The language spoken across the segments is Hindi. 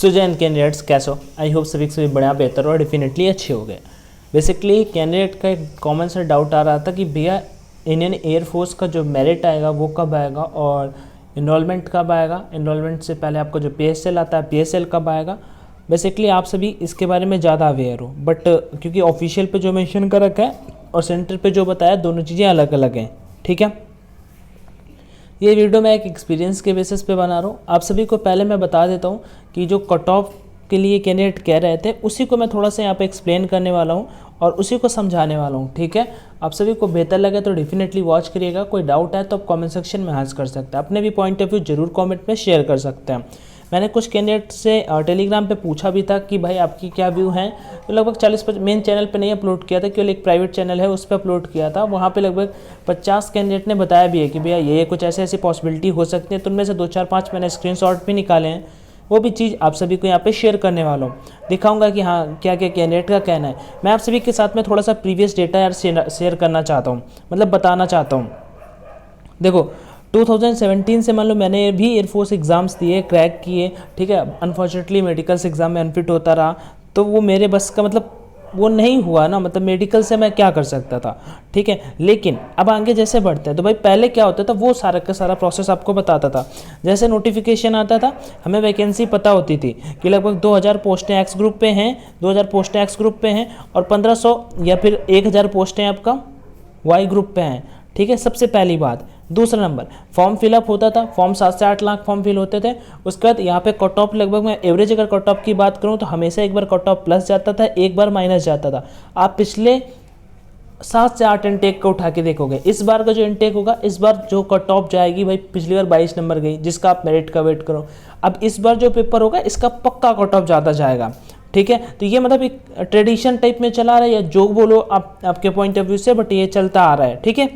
सो जैन कैंडिडेट्स कैसे हो? आई होप सभी के सभी बढ़िया बेहतर और डेफिनेटली अच्छे हो गए। बेसिकली कैंडिडेट का एक कॉमन सा डाउट आ रहा था कि भैया इंडियन एयरफोर्स का जो मेरिट आएगा वो कब आएगा और इनरोलमेंट कब आएगा, इनरोलमेंट से पहले आपको जो PSL आता है PSL कब आएगा। बेसिकली आप सभी इसके बारे में ज़्यादा अवेयर हो, बट क्योंकि ऑफिशियल पे जो मेंशन कर रखा है और सेंटर पे जो बताया दोनों चीज़ें अलग अलग हैं। ठीक है, ये वीडियो मैं एक एक्सपीरियंस के बेसिस पे बना रहा हूँ। आप सभी को पहले मैं बता देता हूँ कि जो कट ऑफ के लिए कैंडिडेट कह रहे थे उसी को मैं थोड़ा सा यहाँ पे एक्सप्लेन करने वाला हूँ और उसी को समझाने वाला हूँ। ठीक है, आप सभी को बेहतर लगे तो डेफिनेटली वॉच करिएगा। कोई डाउट है तो आप कमेंट सेक्शन में हाज़िर कर सकते हैं, अपने भी पॉइंट ऑफ व्यू जरूर कमेंट में शेयर कर सकते हैं। मैंने कुछ कैंडिडेट से टेलीग्राम पे पूछा भी था कि भाई आपकी क्या व्यू है, तो लगभग 40 मेन चैनल पे नहीं अपलोड किया था, केवल एक प्राइवेट चैनल है उस पर अपलोड किया था। वहाँ पे लगभग 50 कैंडिडेट ने बताया भी है कि भैया ये कुछ ऐसे ऐसी पॉसिबिलिटी हो सकती है। तो उनमें से 2-4-5 मैंने स्क्रीनशॉट भी निकाले हैं, वो भी चीज़ आप सभी को यहाँ पे शेयर करने वाला हूँ। दिखाऊंगा कि हाँ क्या क्या कैंडिडेट का कहना है। मैं आप सभी के साथ में थोड़ा सा प्रीवियस डेटा यार शेयर करना चाहता हूँ, मतलब बताना चाहता हूँ। देखो 2017 से मान लो मैंने भी एयरफोर्स एग्ज़ाम्स दिए, क्रैक किए। ठीक है, अनफॉर्चुनेटली मेडिकल्स एग्ज़ाम में अनफिट होता रहा, तो वो मेरे बस का मतलब वो नहीं हुआ ना, मतलब मेडिकल से मैं क्या कर सकता था। ठीक है, लेकिन अब आगे जैसे बढ़ते हैं तो भाई पहले क्या होता था वो सारा का सारा प्रोसेस आपको बताता था। जैसे नोटिफिकेशन आता था हमें वैकेंसी पता होती थी कि लगभग 2000 पोस्टें एक्स ग्रुप पे हैं, 2000 पोस्टें एक्स ग्रुप पे हैं और 1500 या फिर 1000 पोस्टें आपका वाई ग्रुप पे हैं। ठीक है, सबसे पहली बात। दूसरा नंबर, फॉर्म फिलअप होता था, फॉर्म 7 से 8 लाख फॉर्म फिल होते थे। उसके बाद यहाँ पे कट ऑफ लगभग मैं एवरेज अगर कट ऑफ की बात करूँ तो हमेशा एक बार कट ऑफ प्लस जाता था, एक बार माइनस जाता था। आप पिछले 7 से 8 इनटेक को उठा के देखोगे, इस बार का जो इनटेक होगा, इस बार जो कट ऑफ जाएगी भाई पिछली बार 22 नंबर गई, जिसका आप मेरिट का वेट करो। अब इस बार जो पेपर होगा इसका पक्का कट ऑफ ज़्यादा जाएगा। ठीक है, तो ये मतलब एक ट्रेडिशन टाइप में चला रहा है, या जो बोलो आप आपके पॉइंट ऑफ व्यू से, बट ये चलता आ रहा है। ठीक है,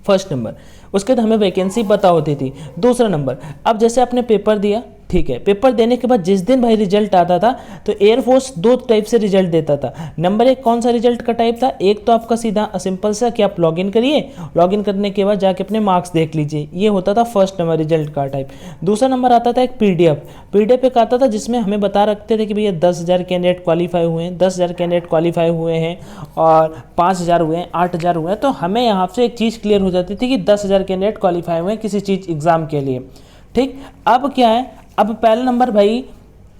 फर्स्ट नंबर। उसके बाद हमें वैकेंसी पता होती थी। दूसरा नंबर, अब जैसे आपने पेपर दिया, ठीक है, पेपर देने के बाद जिस दिन भाई रिजल्ट आता था तो एयरफोर्स 2 टाइप से रिजल्ट देता था। नंबर 1 कौन सा रिजल्ट का टाइप था, एक तो आपका सीधा सिंपल सा कि आप लॉगिन करिए, लॉगिन करने के बाद जाके अपने मार्क्स देख लीजिए, ये होता था फर्स्ट नंबर रिजल्ट का टाइप। दूसरा नंबर आता था एक पीडीएफ एक आता था जिसमें हमें बता रखते थे कि भैया 10,000 कैंडिडेट क्वालिफाई हुए हैं, 10,000 कैंडिडेट क्वालिफाई हुए हैं और 5,000 हुए हैं, 8,000 हुए हैं। तो हमें यहाँ से एक चीज़ क्लियर हो जाती थी कि 10,000 कैंडिडेट क्वालिफाई हुए हैं किसी चीज़ एग्जाम के लिए। ठीक, अब क्या है, अब पहला नंबर भाई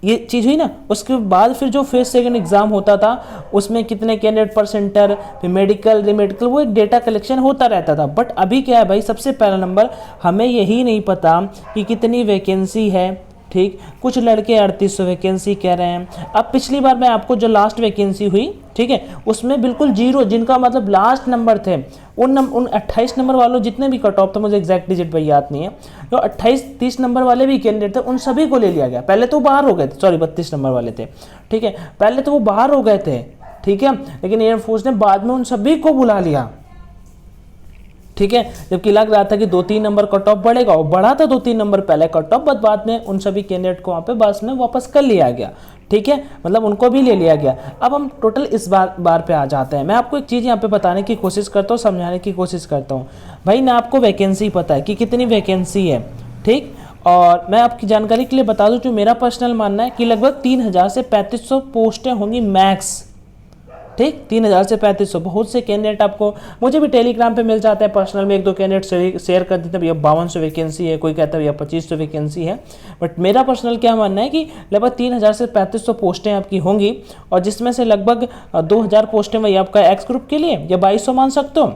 ये चीज़ हुई ना। उसके बाद फिर जो फर्स्ट सेकंड एग्जाम होता था उसमें कितने कैंडिडेट पर सेंटर, फिर मेडिकल रिमेडिकल, वो एक डेटा कलेक्शन होता रहता था। बट अभी क्या है भाई, सबसे पहला नंबर हमें यही नहीं पता कि कितनी वैकेंसी है। ठीक, कुछ लड़के 3800 वैकेंसी कह रहे हैं। अब पिछली बार मैं आपको जो लास्ट वैकेंसी हुई, ठीक है, उसमें बिल्कुल जीरो, जिनका मतलब लास्ट नंबर थे उन 28 नंबर वालों जितने भी कट ऑफ थे, मुझे एग्जैक्ट डिजिट भाई याद नहीं है, जो 28-30 नंबर वाले भी कैंडिडेट थे उन सभी को ले लिया गया। पहले तो बाहर हो गए थे, सॉरी 32 नंबर वाले थे। ठीक है, पहले तो वो बाहर हो गए थे। ठीक है, लेकिन एयरफोर्स ने बाद में उन सभी को बुला लिया। ठीक है, जबकि लग रहा था कि 2-3 नंबर कट ऑफ बढ़ेगा, और बढ़ा था 2-3 नंबर पहले कट ऑफ, बट बाद में उन सभी कैंडिडेट को वहाँ पे बस में वापस कर लिया गया। ठीक है, मतलब उनको भी ले लिया गया। अब हम टोटल इस बार पे आ जाते हैं। मैं आपको एक चीज़ यहाँ पे बताने की कोशिश करता हूँ, समझाने की कोशिश करता हूँ। भाई ना आपको वैकेंसी पता है कि कितनी वैकेंसी है। ठीक, और मैं आपकी जानकारी के लिए बता दूँ, जो मेरा पर्सनल मानना है कि लगभग 3,000 से 3,500 पोस्टें होंगी मैक्स। ठीक, 3,000 से 3,500। बहुत से कैंडिडेट आपको, मुझे भी टेलीग्राम पे मिल जाते हैं पर्सनल में, 1-2 कैंडिडेट शेयर कर देते हैं भैया 5200 वैकेंसी है, कोई कहता है भैया 2,500 वैकेंसी है। बट मेरा पर्सनल क्या मानना है कि लगभग 3,000 से 3,500 पोस्टें आपकी होंगी, और जिसमें से लगभग 2,000 पोस्टें वही आपका एक्स ग्रुप के लिए, या 2,200 मान सकते हो,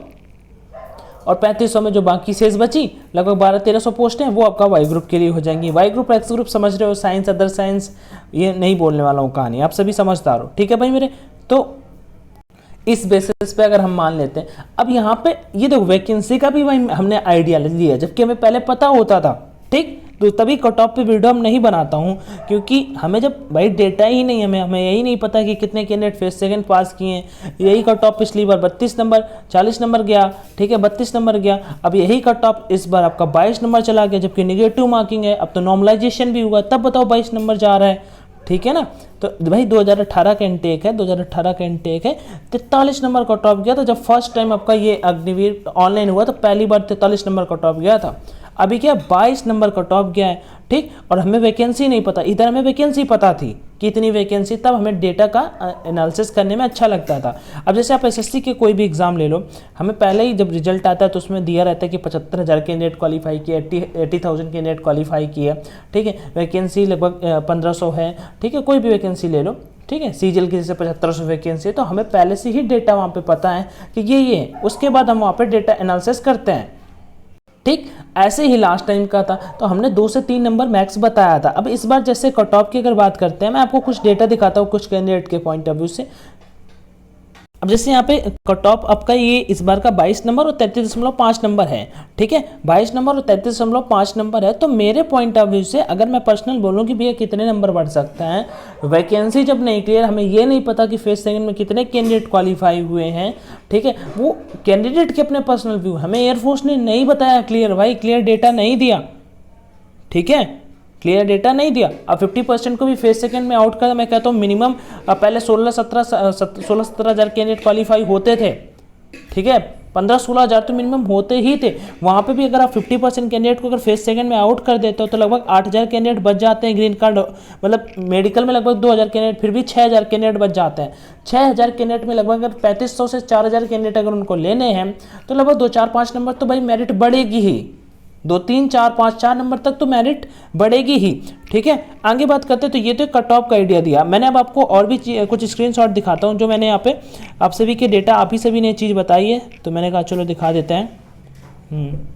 और 3,500 में जो बाकी शेष बची लगभग 1200-1300 पोस्टें वो आपका वाई ग्रुप के लिए हो जाएंगी। वाई ग्रुप एक्स ग्रुप समझ रहे हो, साइंस अदर साइंस, ये नहीं बोलने वाला हूँ कहानी, आप सभी समझदार हो। ठीक है भाई मेरे, तो इस बेसिस पे अगर हम मान लेते हैं, अब यहाँ पे ये देखो वैकेंसी का भी भाई हमने आइडिया लिया, जबकि हमें पहले पता होता था। ठीक, तो तभी कट ऑफ पे वीडियो हम नहीं बनाता हूँ, क्योंकि हमें जब भाई डेटा ही नहीं, हमें यही नहीं पता कि कितने कैंडिडेट फर्स्ट सेकंड पास किए हैं। यही कट ऑफ पिछली बार 32 नंबर 40 नंबर गया। ठीक है, 32 नंबर गया। अब यही कट ऑफ इस बार आपका 22 नंबर चला गया, जबकि निगेटिव मार्किंग है। अब तो नॉर्मलाइजेशन भी हुआ, तब बताओ 22 नंबर जा रहा है। ठीक है ना, तो भाई 2018 का इनटेक है, 2018 का इनटेक है, 43 नंबर कट ऑफ गया था। जब फर्स्ट टाइम आपका ये अग्निवीर ऑनलाइन हुआ तो पहली बार 43 नंबर कट ऑफ गया था। अभी क्या 22 नंबर कट ऑफ गया है, ठीक। और हमें वैकेंसी नहीं पता, इधर हमें वैकेंसी पता थी कि इतनी वैकेंसी, तब हमें डेटा का एनालिसिस करने में अच्छा लगता था। अब जैसे आप एसएससी के कोई भी एग्जाम ले लो, हमें पहले ही जब रिजल्ट आता है तो उसमें दिया रहता है कि 75,000 कैंडिडेट क्वालिफाई किए, 80,000 कैंडिडेट क्वालिफाई किए, ठीक है। वैकेंसी लगभग 1500 है, ठीक है, कोई भी वैकेंसी ले लो, ठीक है। सीजीएल की जैसे 7500 वैकेंसी है, तो हमें पहले से ही डेटा वहाँ पे पता है कि ये है। उसके बाद हम वहाँ पे डेटा एनालिसिस करते हैं, ठीक। ऐसे ही लास्ट टाइम का था, तो हमने 2 से 3 नंबर मैक्स बताया था। अब इस बार जैसे कट ऑफ की अगर बात करते हैं, मैं आपको कुछ डेटा दिखाता हूँ कुछ कैंडिडेट के पॉइंट ऑफ व्यू से। अब जैसे यहाँ पे कट ऑफ आपका ये इस बार का 22 नंबर और 33.5 नंबर है, ठीक है। 22 नंबर और 33.5 नंबर है। तो मेरे पॉइंट ऑफ व्यू से अगर मैं पर्सनल बोलूँ कि भैया कितने नंबर बढ़ सकते हैं, वैकेंसी जब नहीं क्लियर, हमें ये नहीं पता कि फेज सेकंड में कितने कैंडिडेट क्वालिफाई हुए हैं, ठीक है। वो कैंडिडेट के अपने पर्सनल व्यू, हमें एयरफोर्स ने नहीं बताया क्लियर, भाई क्लियर डेटा नहीं दिया, ठीक है, क्लियर डेटा नहीं दिया। अब 50% को भी फेज सेकंड में आउट कर, मैं कहता हूँ मिनिमम पहले 16-17 हज़ार कैंडिडेट क्वालिफाई होते थे, ठीक है। 15-16 हज़ार तो मिनिमम होते ही थे। वहाँ पे भी अगर आप 50% कैंडिडेट को अगर फेज सेकंड में आउट कर देते हो तो लगभग 8,000 कैंडिडेट बच जाते हैं ग्रीन कार्ड, मतलब मेडिकल में लगभग 2,000 कैंडिडेट, फिर भी 6,000 कैंडिडेट बच जाते हैं। 6,000 कैंडिडेट में लगभग अगर 3500 से 4,000 कैंडिडेट अगर उनको लेने हैं तो लगभग 2-4-5 नंबर तो भाई मेरिट बढ़ेगी ही, 2-3-4-5-4 नंबर तक तो मेरिट बढ़ेगी ही, ठीक है। आगे बात करते हैं, तो ये तो कट ऑफ का आइडिया दिया मैंने। अब आपको और भी कुछ स्क्रीनशॉट दिखाता हूँ जो मैंने यहाँ पे आप सभी के डेटा आप ही सभी ने चीज़ बताई है, तो मैंने कहा चलो दिखा देते हैं।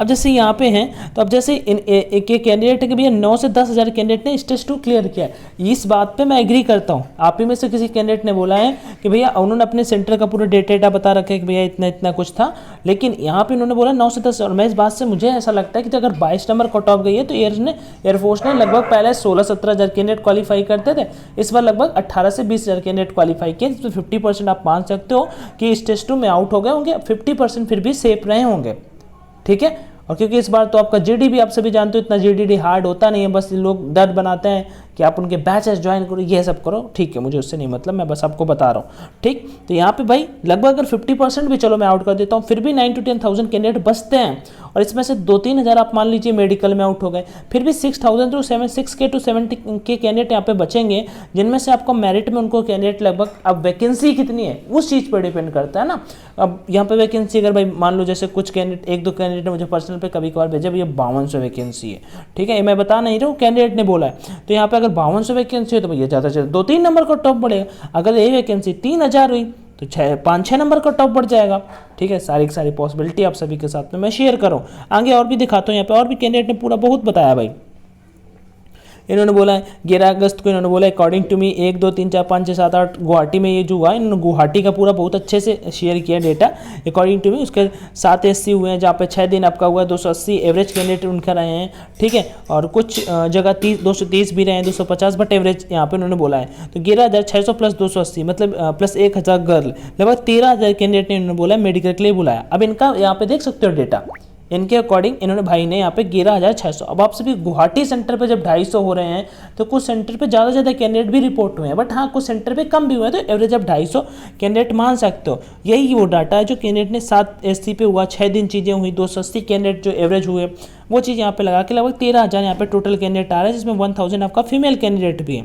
अब जैसे यहाँ पे हैं, तो अब जैसे एक कैंडिडेट है कि भैया 9 से 10 हज़ार कैंडिडेट ने स्टेज 2 क्लियर किया है। इस बात पे मैं एग्री करता हूँ। आप ही में से किसी कैंडिडेट ने बोला है कि भैया उन्होंने अपने सेंटर का पूरा डेटा बता रखा है कि भैया इतना इतना कुछ था, लेकिन यहाँ पे उन्होंने बोला 9 से 10। और मैं इस बात से मुझे ऐसा लगता है कि अगर 22 नंबर कट ऑफ गई है तो एयरफोर्स ने लगभग पहले 16-17 हज़ार कैंडिडेट क्वालिफाई करते थे, इस बार लगभग 18 से 20 हज़ार कैंडिडेट क्वालिफाई किए, जिसमें 50% आप मान सकते हो कि स्टेज 2 में आउट हो गए होंगे, 50% फिर भी सेफ रहे होंगे, ठीक है। और क्योंकि इस बार तो आपका जीडीडी आप सभी जानते हो इतना जीडीडी हार्ड होता नहीं है, बस लोग डर बनाते हैं कि आप उनके बैचेस ज्वाइन करो, ये सब करो, ठीक है, मुझे उससे नहीं मतलब, मैं बस आपको बता रहा हूँ, ठीक। तो यहाँ पे भाई लगभग अगर 50% भी चलो मैं आउट कर देता हूँ, फिर भी 9 to 10,000 कैंडिडेट बचते हैं। और इसमें से 2-3 हज़ार आप मान लीजिए मेडिकल में आउट हो गए, फिर भी 6,000 to 6K to 70K candidate यहाँ पे बचेंगे, जिनमें से आपको मेरिट में उनको कैंडिडेट लगभग, अब वैकेंसी कितनी है उस चीज़ पर डिपेंड करता है ना। अब यहाँ पे वैकेंसी अगर भाई मान लो जैसे कुछ कैंडिडेट 1-2 कैंडिडेट ने मुझे पर्सनल पे कभी कभार भेजा, भैया 5200 वैकेंसी है, ठीक है, ये मैं बता नहीं रहा हूँ, कैंडिडेट ने बोला है। तो यहाँ पे अगर 5200 वैकेंसी है तो भैया ज़्यादा से ज़्यादा 2-3 नंबर का टॉप बढ़ेगा। अगर यही वैकेंसी 3,000 हुई तो 5-6 नंबर का टॉप बढ़ जाएगा, ठीक है। सारी पॉसिबिलिटी आप सभी के साथ में मैं शेयर करूँ। आगे और भी दिखाता हूँ, यहाँ पे और भी कैंडिडेट ने पूरा बहुत बताया भाई। इन्होंने बोला है 11 अगस्त को, इन्होंने बोला अकॉर्डिंग टू मी 1 2 3 4 5 6 7 8 गुवाहाटी में ये जो हुआ, इन्होंने गुवाहाटी का पूरा बहुत अच्छे से शेयर किया डेटा अकॉर्डिंग टू मी। उसके 7 SC हुए हैं, जहाँ पे 6 दिन आपका हुआ 280 एवरेज कैंडिडेट उनका रहे हैं, ठीक है। और कुछ जगह 230 भी रहे हैं, 250 बट एवरेज यहाँ पे उन्होंने बोला है। तो 11,600 प्लस 280 मतलब प्लस 1,000 गर्ल, लगभग 13,000 कैंडिडेट ने इन्होंने बोला मेडिकल के लिए बुलाया। अब इनका यहाँ पे देख सकते हो डेटा, इनके अकॉर्डिंग इन्होंने भाई ने यहाँ पे 11,600। अब आप सभी गुवाहाटी सेंटर पे जब 250 हो रहे हैं तो कुछ सेंटर पे ज़्यादा कैंडिडेट भी रिपोर्ट हुए हैं, बट हाँ कुछ सेंटर पे कम भी हुए हैं, तो एवरेज आप 250 कैंडिडेट मान सकते हो। यही वो डाटा है जो कैंडिडेट ने 7 SC पे हुआ, 6 दिन चीज़ें हुई, 280 कैंडिडेट जो एवरेज हुए, वो चीज़ यहाँ पे लगा के लगभग 13,000 यहाँ पे टोटल कैंडिडेट आ रहा है, जिसमें 1,000 आपका फीमेल कैंडिडेट भी है,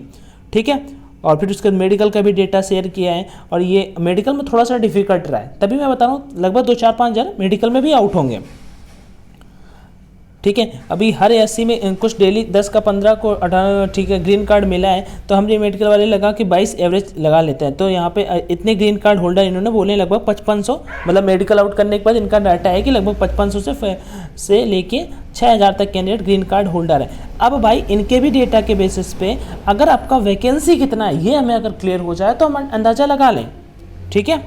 ठीक है। और फिर उसके मेडिकल का भी डेटा शेयर किया है, और ये मेडिकल में थोड़ा सा डिफिकल्ट रहा है, तभी मैं बता रहा हूँ लगभग 2-4-5 हज़ार मेडिकल में भी आउट होंगे, ठीक है। अभी हर SC में कुछ डेली 10 का 15 को 18, ठीक है, ग्रीन कार्ड मिला है, तो हम मेडिकल वाले लगा कि 22 एवरेज लगा लेते हैं। तो यहाँ पे इतने ग्रीन कार्ड होल्डर इन्होंने बोले लगभग 5500, मतलब मेडिकल आउट करने के बाद इनका डाटा है कि लगभग 5500 से लेके 6,000 तक कैंडिडेट ग्रीन कार्ड होल्डर है। अब भाई इनके भी डेटा के बेसिस पे अगर आपका वैकेंसी कितना है ये हमें अगर क्लियर हो जाए तो हम अंदाज़ा लगा लें, ठीक है।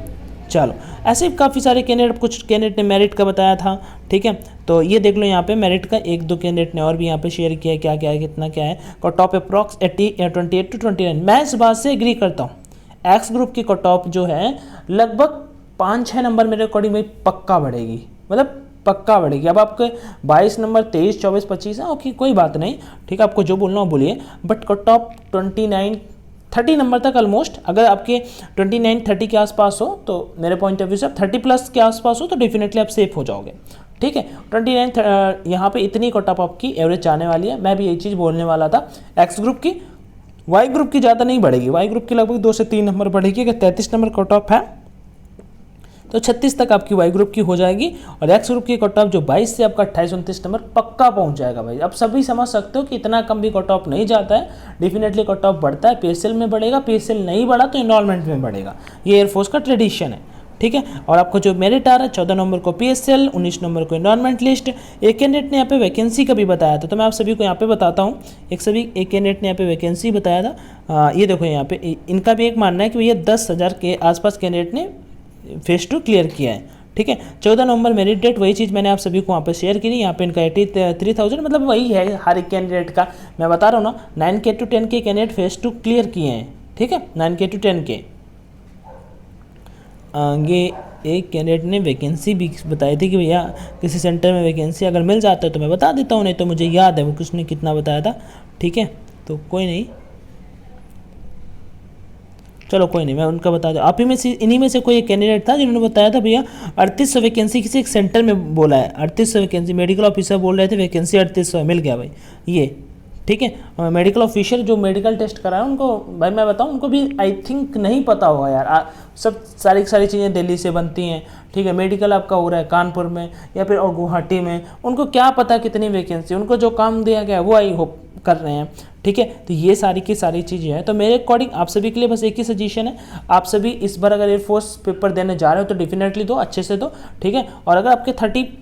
चलो ऐसे काफ़ी सारे कैंडिडेट, कुछ कैंडिडेट ने मेरिट का बताया था, ठीक है। तो ये देख लो यहाँ पे मेरिट का 1-2 कैंडिडेट ने और भी यहाँ पे शेयर किया है, क्या क्या है कितना क्या है। कट ऑफ अप्रॉक्स 28 to 29, मैं इस बात से एग्री करता हूँ। एक्स ग्रुप की कट ऑफ जो है लगभग 5-6 नंबर मेरे अकॉर्डिंग भाई पक्का बढ़ेगी, मतलब पक्का बढ़ेगी। अब आपके 22 नंबर 23, 24, 25 है, ओके कोई बात नहीं, ठीक है, आपको जो बोलना हो बोलिए, बट कट ऑफ 29-30 नंबर तक ऑलमोस्ट, अगर आपके 29-30 के आसपास हो तो मेरे पॉइंट ऑफ व्यू से आप 30 प्लस के आसपास हो तो डेफिनेटली आप सेफ हो जाओगे, ठीक है। 29 यहाँ पे इतनी कट ऑफ आपकी एवरेज जाने वाली है। मैं भी यही चीज़ बोलने वाला था एक्स ग्रुप की। वाई ग्रुप की ज़्यादा नहीं बढ़ेगी, वाई ग्रुप की लगभग 2 से 3 नंबर बढ़ेगी। अगर 33 नंबर कट ऑफ है तो 36 तक आपकी वाई ग्रुप की हो जाएगी, और एक्स ग्रुप की कट ऑफ जो 22 से आपका 28-29 नंबर पक्का पहुंच जाएगा भाई। अब सभी समझ सकते हो कि इतना कम भी कट ऑफ नहीं जाता है, डेफिनेटली कट ऑफ बढ़ता है, पीएसएल में बढ़ेगा, पीएसएल नहीं बढ़ा तो इनरोलमेंट में बढ़ेगा, ये एयरफोर्स का ट्रेडिशन है, ठीक है। और आपको जो मेरिट आ रहा है 14 नंबर को पीएसएल, 19 नंबर को इनरोलमेंट लिस्ट। एक कैंडिडेट ने यहाँ पे वैकेंसी का भी बताया था, तो मैं आप सभी को यहाँ पे बताता हूँ। एक कैंडिडेट ने यहाँ पे वैकेंसी बताया था। ये देखो यहाँ पे इनका भी एक मानना है कि भैया 10,000 के आसपास कैंडिडेट ने फेज 2 क्लियर किया है, ठीक है। 14 नवंबर मेरिट डेट, वही चीज़ मैंने आप सभी को वहाँ पे शेयर की। यहाँ पे इनका 83,000 मतलब वही है हर एक कैंडिडेट का। मैं बता रहा हूँ ना, 9K to 10K candidate phase 2 clear किए हैं, ठीक है, 9K to 10K। आगे एक कैंडिडेट ने वैकेंसी भी बताई थी कि भैया किसी सेंटर में वैकेंसी अगर मिल जाता है तो मैं बता देता हूँ, नहीं तो मुझे याद है वो किसने कितना बताया था, ठीक है। तो कोई नहीं, चलो कोई नहीं, मैं उनका बता दूँ। आप ही में से इन्हीं में से कोई एक कैंडिडेट था जिन्होंने बताया था भैया 3800 वैकेंसी किसी एक सेंटर में बोला है, 3800 वैकेंसी, मेडिकल ऑफिसर बोल रहे थे वैकेंसी 3800 मिल गया भाई ये, ठीक है। मेडिकल ऑफिशियल जो मेडिकल टेस्ट कराया उनको भाई मैं बताऊं, उनको भी आई थिंक नहीं पता होगा यार। सब सारी चीज़ें दिल्ली से बनती हैं, ठीक है। मेडिकल आपका हो रहा है कानपुर में या फिर और गुवाहाटी में, उनको क्या पता कितनी वैकेंसी, उनको जो काम दिया गया है वो आई होप कर रहे हैं, ठीक है। तो ये सारी की सारी चीज़ें हैं। तो मेरे अकॉर्डिंग आप सभी के लिए बस एक ही सजेशन है, आप सभी इस बार अगर एयरफोर्स पेपर देने जा रहे हो तो डेफिनेटली दो, अच्छे से दो, ठीक है। और अगर आपके 30+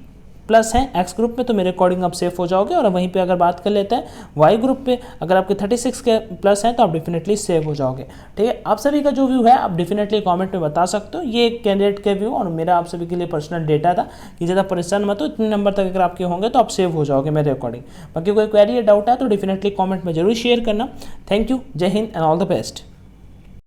हैं एक्स ग्रुप में तो मेरे अकॉर्डिंग आप सेफ हो जाओगे। और वहीं पे अगर बात कर लेते हैं वाई ग्रुप पे, अगर आपके 36 के प्लस हैं तो आप डेफिनेटली सेव हो जाओगे, ठीक है। आप सभी का जो व्यू है आप डेफिनेटली कमेंट में बता सकते हो। ये कैंडिडेट के व्यू और मेरा आप सभी के लिए पर्सनल डेटा था कि ज़्यादा परेशान मत हो, इतने नंबर तक अगर आपके होंगे तो आप सेव हो जाओगे मेरे अकॉर्डिंग। बाकी कोई क्वेरी या डाउट है तो डेफिनेटली कॉमेंट में जरूर शेयर करना। थैंक यू, जय Hind and all the best.